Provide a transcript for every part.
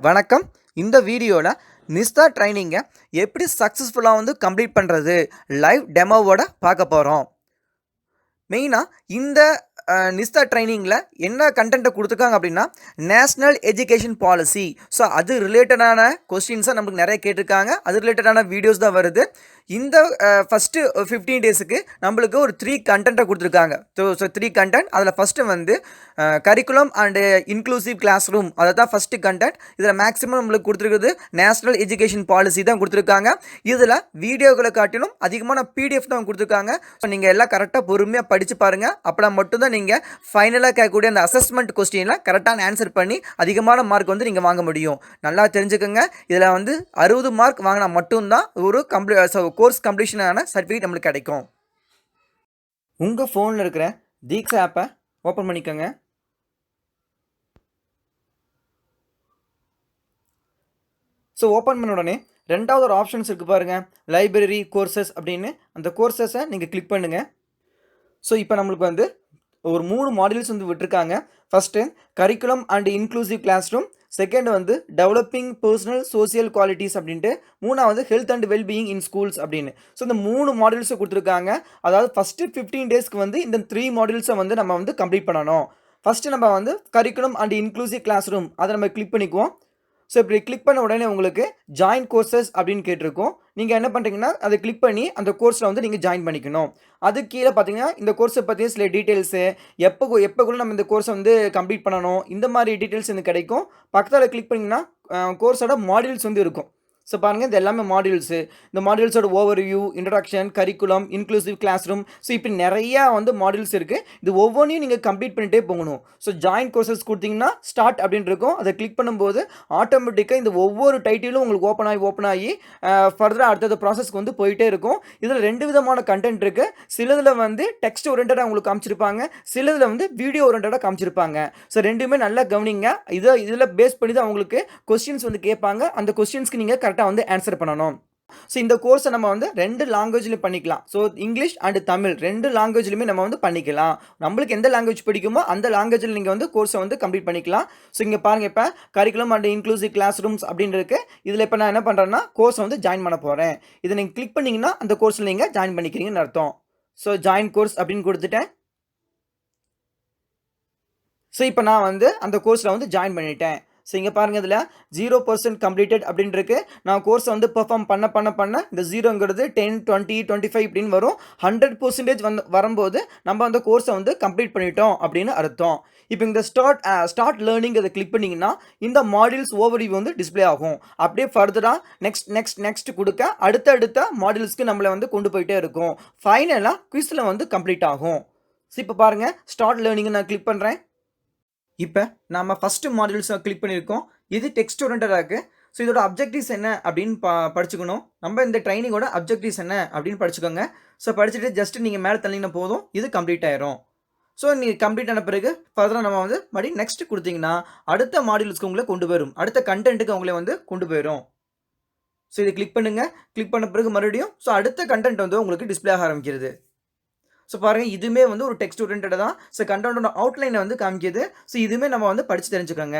வணக்கம். இந்த வீடியோவில் நிஸ்தா ட்ரைனிங்கை எப்படி சக்ஸஸ்ஃபுல்லாக கம்ப்ளீட் பண்ணுறது லைவ் டெமோவோட பார்க்க போகிறோம். மெயினாக இந்த நிஸ்தா ட்ரைனிங்கில் என்ன கண்டென்ட்டை கொடுத்துருக்காங்க அப்படின்னா, நேஷ்னல் எஜுகேஷன் பாலிசி. ஸோ அது ரிலேட்டடான கொஸ்டின்ஸை நமக்கு நிறைய கேட்டிருக்காங்க. அது ரிலேட்டடான வீடியோஸ் தான் வருது. இந்த ஃபஸ்ட்டு 15 டேஸுக்கு நம்மளுக்கு ஒரு 3 கண்டென்ட்டை கொடுத்துருக்காங்க. So 3 content. அதில் first curriculum and inclusive classroom, அதை தான் ஃபஸ்ட்டு கண்டென்ட். இதில் மேக்ஸிமம் நம்மளுக்கு கொடுத்துருக்குது நேஷ்னல் எஜுகேஷன் பாலிசி தான் கொடுத்துருக்காங்க. இதில் வீடியோக்களை காட்டிலும் அதிகமான பிடிஎஃப் தான் கொடுத்துருக்காங்க. ஸோ நீங்கள் எல்லாம் கரெக்டாக பொறுமையாக படித்து பாருங்கள். அப்போனா மட்டும்தான் நீங்கள் ஃபைனலாக கேட்கக்கூடிய அந்த அசஸ்மெண்ட் கொஸ்டினில் கரெக்டான ஆன்சர் பண்ணி அதிகமான மார்க் நீங்கள் வாங்க முடியும். நல்லா தெரிஞ்சுக்கோங்க. இதில் 60 மார்க் வாங்கினா மட்டும்தான் ஒரு கோர்ஸ் கம்ப்ளீஷனான சர்டிஃபிகேட் நம்மளுக்கு கிடைக்கும். உங்கள் ஃபோனில் இருக்கிற தீக்ஷா ஆப்பை ஓப்பன் பண்ணிக்கோங்க. ஸோ ஓப்பன் பண்ண உடனே ரெண்டாவது ஒரு ஆப்ஷன்ஸ் இருக்குது பாருங்கள், லைப்ரரி கோர்சஸ் அப்படின்னு. அந்த கோர்சஸை நீங்கள் கிளிக் பண்ணுங்கள். ஸோ இப்போ நம்மளுக்கு ஒரு 3 மாடியூல்ஸ் விட்டுருக்காங்க. First curriculum and inclusive classroom, second developing personal social qualities அப்படின்ட்டு, மூணாவது health and wellbeing in schools அப்படின்னு. ஸோ இந்த 3 மாடியூல்ஸை கொடுத்துருக்காங்க. அதாவது ஃபஸ்ட்டு 15 டேஸ்க்கு இந்த 3 மாடியூல்ஸை நம்ம கம்ப்ளீட் பண்ணணும். ஃபஸ்ட்டு நம்ம curriculum and inclusive classroom அதை நம்ம கிளிக் பண்ணிக்குவோம். ஸோ இப்படி கிளிக் பண்ண உடனே உங்களுக்கு ஜாயின் கோர்சஸ் அப்படின்னு கேட்டிருக்கோம். நீங்கள் என்ன பண்ணுறீங்கன்னா அதை கிளிக் பண்ணி அந்த கோர்ஸில் நீங்கள் ஜாயின் பண்ணிக்கணும். அது கீழே பார்த்தீங்கன்னா இந்த கோர்ஸை பற்றிய சில டீட்டெயில்ஸு, எப்போக்குள்ளே நம்ம இந்த கோர்ஸை கம்ப்ளீட் பண்ணணும், இந்த மாதிரி டீட்டெயில்ஸ் கிடைக்கும். பக்கத்தில் கிளிக் பண்ணிங்கன்னா கோர்ஸோட மாடியூல்ஸ் இருக்கும். ஸோ பாருங்கள், இது எல்லாமே மாடியூல்ஸு. இந்த மாடியூல்ஸோட overview, introduction, curriculum, inclusive classroom. So இப்படி நிறையா மாடியூல்ஸ் இருக்குது. இது ஒவ்வொன்றையும் நீங்கள் கம்ப்ளீட் பண்ணிட்டே போகணும். ஸோ ஜாயின் கோர்சஸ் கொடுத்தீங்கன்னா ஸ்டார்ட் அப்படின்னு இருக்கும். அதை கிளிக் பண்ணும்போது ஆட்டோமேட்டிக்காக இந்த ஒவ்வொரு டைட்டிலும் உங்களுக்கு ஓப்பன் ஆகி ஃபர்தராக அடுத்தது ப்ராசஸ்க்கு போயிட்டே இருக்கும். இதில் 2 விதமான கண்டென்ட் இருக்குது. சிலதில் டெக்ஸ்ட் ஓரியன்டாக உங்களுக்கு காமிச்சிருப்பாங்க, சிலதில் வீடியோ ஓரியன்டாக காமிச்சிருப்பாங்க. ஸோ ரெண்டுமே நல்லா கவனிங்க. இதில் பேஸ் பண்ணி தான் உங்களுக்கு கொஸ்டின்ஸ் கேட்பாங்க. அந்த கொஸ்டின்ஸ்க்கு நீங்கள் கரெக்டாக ஆன்சர் பண்ணணும். ஸோ இந்த கோர்ஸை நம்ம 2 லாங்குவேஜ்லையும் பண்ணிக்கலாம். ஸோ இங்கிலீஷ் அண்ட் தமிழ் 2 லாங்குவேஜ்லையுமே நம்ம பண்ணிக்கலாம். நம்மளுக்கு எந்த லாங்குவேஜ் பிடிக்குமோ அந்த லாங்குவேஜில் நீங்கள் கோர்ஸை கம்ப்ளீட் பண்ணிக்கலாம். ஸோ இங்கே பாருங்கள், இப்போ curriculum and inclusive classrooms அப்படின்னு இருக்குது. இதில் இப்போ நான் என்ன பண்ணுறேன்னா கோர்ஸை ஜாயின் பண்ண போகிறேன். இதை நீங்கள் கிளிக் பண்ணிங்கன்னா அந்த கோர்ஸில் நீங்கள் ஜாயின் பண்ணிக்கிறீங்கன்னு அர்த்தம். ஸோ ஜாயின் கோர்ஸ் அப்படின்னு கொடுத்துட்டேன். ஸோ இப்போ நான் அந்த கோர்ஸில் ஜாயின் பண்ணிட்டேன். ஸோ இங்கே பாருங்கள், இதில் 0% கம்ப்ளீட்டட் அப்படின்னு இருக்கு. நான் கோர்ஸை பெர்ஃபார்ம் பண்ண இந்த 0ங்கிறது 10, 20, 25 இப்படின்னு வரும். 100% வரும்போது நம்ம அந்த கோர்ஸை கம்ப்ளீட் பண்ணிட்டோம் அப்படின்னு அர்த்தம். இப்போ இந்த ஸ்டார்ட் லேர்னிங் அதை கிளிக் பண்ணிங்கன்னா இந்த மாடியூல்ஸ் ஓவர்வியூ டிஸ்பிளே ஆகும். அப்படியே ஃபர்தராக நெக்ஸ்ட் கொடுக்க அடுத்த மாடியூல்ஸ்க்கு நம்மளை கொண்டு போயிட்டே இருக்கும். ஃபைனலாக குவிஸில் கம்ப்ளீட் ஆகும். ஸோ இப்போ பாருங்கள், ஸ்டார்ட் லேர்னிங்கை நான் கிளிக் பண்ணுறேன். இப்போ நம்ம ஃபஸ்ட்டு மாடியூல்ஸை கிளிக் பண்ணியிருக்கோம். இது டெக்ஸ்ட் ஓரியன்டாக இருக்குது. ஸோ இதோட அப்ஜெக்டிவ்ஸ் என்ன அப்படின்னு படிச்சுக்கணும். நம்ம இந்த ட்ரைனிங்கோட அப்ஜெக்டிவ்ஸ் என்ன அப்படின்னு படிச்சுக்கோங்க. ஸோ படிச்சுட்டு ஜஸ்ட் நீங்கள் மேலே தள்ளினா போதும், இது கம்ப்ளீட் ஆயிரும். ஸோ நீங்கள் கம்ப்ளீட் ஆன பிறகு ஃபர்தராக நம்ம மறுபடியும் நெக்ஸ்ட் கொடுத்தீங்கன்னா அடுத்த மாடியூல்ஸ்க்கு உங்களை கொண்டு போயிடும், அடுத்த கண்டென்ட்டுக்கு உங்களை கொண்டு போயிடும். ஸோ இதை கிளிக் பண்ணுங்கள். கிளிக் பண்ண பிறகு மறுபடியும் ஸோ அடுத்த கண்டென்ட் உங்களுக்கு டிஸ்பிளே ஆக ஆரம்பிக்கிறது. ஸோ பாருங்கள், இதுவுமே ஒரு டெக்ஸ்ட் ஓரியன்டாக தான். ஸோ கண்டென்ட்டோட அவுட்லைனை காமிக்கிது. ஸோ இதுவுமே நம்ம படித்து தெரிஞ்சுக்கோங்க.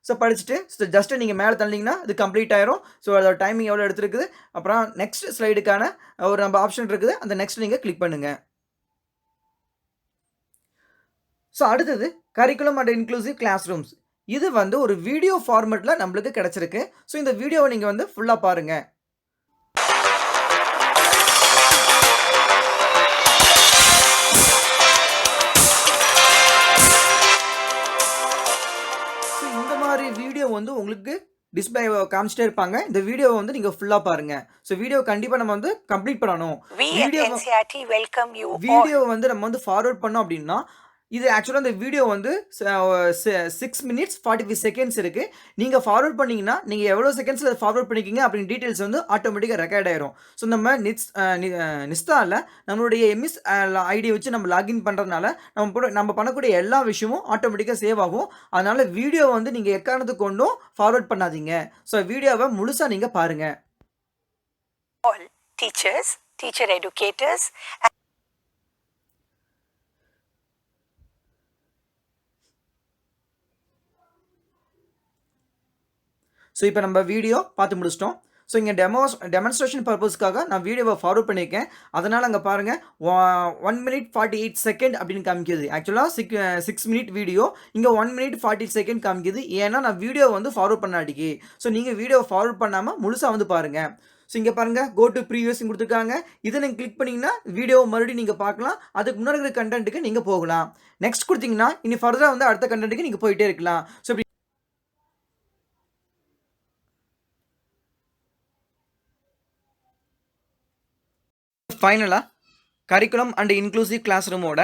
ஸோ படிச்சுட்டு ஜஸ்ட்டு நீங்கள் மேலே தள்ளிங்கன்னா இது கம்ப்ளீட் ஆயிரும். ஸோ அதோட டைமிங் எவ்வளோ எடுத்துருக்குது, அப்புறம் நெக்ஸ்ட் ஸ்லைடுக்கான ஒரு நம்ம ஆப்ஷன் இருக்குது, அந்த நெக்ஸ்ட் நீங்கள் கிளிக் பண்ணுங்கள். ஸோ அடுத்தது curriculum and inclusive classrooms. இது ஒரு வீடியோ ஃபார்மேட்டில் நம்மளுக்கு கிடச்சிருக்கு. ஸோ இந்த வீடியோவை நீங்கள் ஃபுல்லாக பாருங்கள். வீடியோ உங்களுக்கு டிஸ்பிளே காமிச்சிட்டே இருப்பாங்க. இந்த வீடியோவை நீங்கள் ஃபுல்லாக பாருங்கள். ஸோ வீடியோ கண்டிப்பாக நம்ம கம்ப்ளீட் பண்ணணும். வீடியோ நம்ம ஃபார்வர்ட் பண்ணோம் அப்படின்னா இது ஆக்சுவலாக இந்த வீடியோ 6 minutes 45 seconds இருக்குது. நீங்கள் ஃபார்வர்ட் பண்ணிங்கன்னா நீங்கள் எவ்வளோ செகண்ட்ஸில் ஃபார்வர்ட் பண்ணிக்கிங்க அப்படின்னு டீட்டெயில்ஸ் ஆட்டோமேட்டிக்காக ரெக்கார்ட் ஆயிரும். ஸோ நம்ம நிஸ்தாவில் நம்மளுடைய எம்எஸ் ஐடி வச்சு நம்ம லாகின் பண்ணுறதுனால நம்ம பண்ணக்கூடிய எல்லா விஷயமும் ஆட்டோமேட்டிக்காக சேவ் ஆகும். அதனால் வீடியோ நீங்கள் எக்காரணத்துக்கு கொண்டும் ஃபார்வர்ட் பண்ணாதீங்க. ஸோ வீடியோவை முழுசாக நீங்கள் பாருங்கள். All teachers, teacher educators so இப்போ நம்ம வீடியோ பார்த்து முடிச்சிட்டோம். ஸோ இங்கே டெமான்ஸ்ட்ரேஷன் பர்பஸ்க்காக நான் வீடியோவை ஃபார்வர்ட் பண்ணியிருக்கேன். அதனால் அங்கே பாருங்கள் 1 minute 48 செகண்ட் அப்படின்னு காமிக்குது. ஆக்சுவலாக 6 minute வீடியோ இங்கே 1 minute 40 செகண்ட் காமிக்குது. ஏன்னா நான் வீடியோ வந்து ஃபார்வர்ட் பண்ணாடிக்கு. ஸோ நீங்கள் வீடியோ ஃபார்வர்ட் பண்ணாமல் முழுசாக வந்து பாருங்கள். ஸோ இங்கே பாருங்கள் கோ டு ப்ரீவியஸ் கொடுத்துருக்காங்க. இதை நீங்கள் கிளிக் பண்ணிங்கன்னா வீடியோ மறுபடியும் நீங்கள் பார்க்கலாம். அதுக்கு முன்னாடி இருக்கிற கண்டென்ட்டுக்கு நீங்கள் போகலாம். நெக்ஸ்ட் கொடுத்தீங்கன்னா இனி ஃபர்தராக வந்து அடுத்த கண்டென்ட்டுக்கு நீங்கள் போயிட்டே இருக்கலாம். ஸோ ஃபைனலாக கரிக்குலம் அண்ட் இன்க்ளூசிவ் கிளாஸ் ரூமோட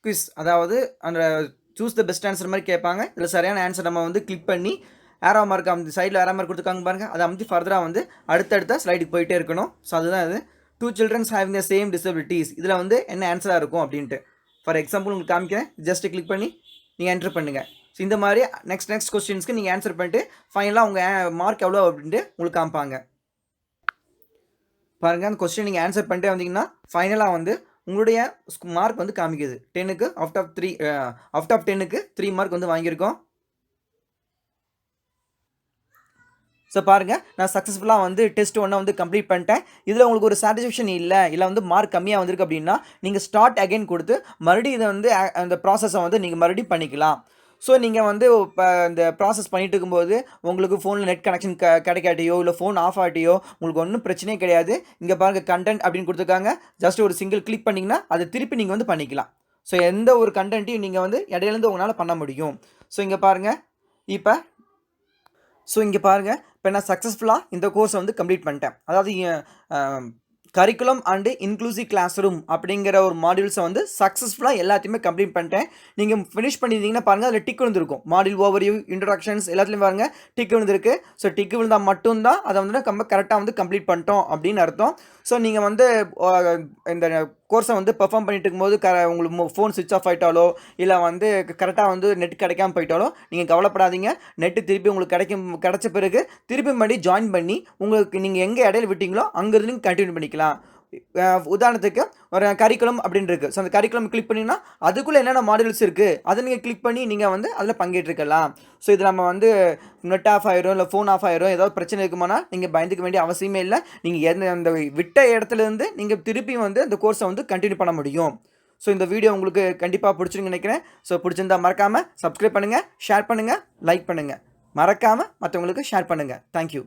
குவிஸ், அதாவது அந்த சூஸ் த பெஸ்ட் ஆன்சர் மாதிரி கேட்பாங்க. இதில் சரியான ஆன்சர் நம்ம வந்து கிளிக் பண்ணி ஏரோ மார்க் அந்த சைடில் ஏரோ மார்க் கொடுத்துருக்காங்க பாருங்கள், அதை அமைத்து ஃபர்தராக வந்து அடுத்தடுத்த ஸ்லைடுக்கு போயிட்டே இருக்கணும். ஸோ அதுதான் இது 2 children having the same disabilities. இதில் வந்து என்ன ஆன்சராக இருக்கும் அப்படின்ட்டு ஃபார் எக்ஸாம்பிள் உங்களுக்கு காமிக்கிறேன். ஜஸ்ட் கிளிக் பண்ணி நீங்கள் என்ட்ரு பண்ணுங்கள். ஸோ இந்த மாதிரி நெக்ஸ்ட் கொஸ்டின்ஸ்க்கு நீங்கள் ஆன்சர் பண்ணிட்டு ஃபைனலாக உங்கள் மார்க் எவ்வளோ அப்படின்ட்டு உங்களுக்கு காமிப்பாங்க. பாருங்கள் அந்த கொஸ்டின் நீங்கள் ஆன்சர் பண்ணிட்டே வந்தீங்கன்னா ஃபைனலாக வந்து உங்களுடைய மார்க் வந்து காமிக்குது. 10க்கு அவுட் ஆஃப் 10க்கு 3 மார்க் வந்து வாங்கியிருக்கோம். ஸோ பாருங்கள் நான் சக்ஸஸ்ஃபுல்லாக வந்து டெஸ்ட் 1 வந்து கம்ப்ளீட் பண்ணிட்டேன். இதில் உங்களுக்கு ஒரு சாட்டிஸ்ஃபேக்ஷன் இல்லை வந்து மார்க் கம்மியாக வந்திருக்கு அப்படின்னா நீங்கள் ஸ்டார்ட் அகைன் கொடுத்து மறுபடியும் இதை வந்து அந்த ப்ராசஸை வந்து நீங்கள் மறுபடியும் பண்ணிக்கலாம். ஸோ நீங்கள் வந்து இப்போ இந்த ப்ராசஸ் பண்ணிட்டு இருக்கும்போது உங்களுக்கு ஃபோனில் நெட் கனெக்ஷன் கிடைக்காட்டியோ இல்லை ஃபோன் ஆஃப் ஆகிட்டியோ உங்களுக்கு ஒன்றும் பிரச்சனையே கிடையாது. இங்கே பாருங்கள் கண்டென்ட் அப்படின்னு கொடுத்துருக்காங்க. ஜஸ்ட் ஒரு சிங்கிள் கிளிக் பண்ணிங்கன்னா அதை திருப்பி நீங்கள் வந்து பண்ணிக்கலாம். ஸோ எந்த ஒரு கண்டென்ட்டையும் நீங்கள் வந்து இடையிலேருந்து உங்களால் பண்ண முடியும். ஸோ இங்கே பாருங்கள் இப்போ நான் சக்ஸஸ்ஃபுல்லாக இந்த கோர்ஸை வந்து கம்ப்ளீட் பண்ணிட்டேன். அதாவது curriculum and inclusive classroom அப்படிங்கிற ஒரு மாடியூல்ஸை வந்து சக்ஸஸ்ஃபுல்லாக எல்லாத்தையுமே கம்ப்ளீட் பண்ணிட்டேன். நீங்கள் ஃபினிஷ் பண்ணியிருந்தீங்கன்னா பாருங்கள் அதில் டிக் விழுந்திருக்கும். மாடியூல் ஓவர்வியூ, இன்ட்ரடக்ஷன்ஸ் எல்லாத்துலேயும் பாருங்கள் டிக் விழுந்திருக்கு. ஸோ டிக் விழுந்தால் மட்டும்தான் அதை வந்து நம்ம கரெக்டாக வந்து கம்ப்ளீட் பண்ணிட்டோம் அப்படின்னு அர்த்தம். ஸோ நீங்கள் வந்து இந்த கோர்ஸை வந்து பெர்ஃபார்ம் பண்ணிட்டு இருக்கும்போது உங்களுக்கு ஃபோன் சுவிட்ச் ஆஃப் ஆகிட்டாலோ இல்லை வந்து கரெக்டாக வந்து நெட் கிடைக்காம போயிட்டாலோ நீங்கள் கவலைப்படாதீங்க. நெட்டு திருப்பி உங்களுக்கு கிடைச்ச பிறகு திருப்பி மறுபடியும் ஜாயின் பண்ணி உங்களுக்கு நீங்கள் எங்கே இடையில விட்டீங்களோ அங்கேருந்து நீங்கள் கண்டினியூ பண்ணிக்கலாம். உதாரணத்துக்கு ஒரு கரிக்குலம் அப்படின்னு இருக்குது. ஸோ அந்த கரிக்குலம் கிளிக் பண்ணிங்கன்னா அதுக்குள்ளே என்னென்ன மாடியூல்ஸ் இருக்குது அதை நீங்கள் கிளிக் பண்ணி நீங்கள் வந்து அதில் பங்கேற்றுக்கலாம். ஸோ இதில் நம்ம வந்து நெட் ஆஃப் ஆயிரும் இல்லை ஃபோன் ஆஃப் ஆயிரும் ஏதாவது பிரச்சனை இருக்குமானா நீங்கள் பயந்துக்க வேண்டிய அவசியமே இல்லை. நீங்கள் அந்த விட்ட இடத்துலேருந்து நீங்கள் திருப்பி வந்து அந்த கோர்ஸை வந்து கண்டினியூ பண்ண முடியும். ஸோ இந்த வீடியோ உங்களுக்கு கண்டிப்பாக பிடிச்சிருக்குன்னு நினைக்கிறேன். ஸோ பிடிச்சிருந்தா மறக்காமல் சப்ஸ்கிரைப் பண்ணுங்கள், ஷேர் பண்ணுங்கள், லைக் பண்ணுங்கள். மறக்காமல் மற்றவங்களுக்கு ஷேர் பண்ணுங்கள். தேங்க்யூ.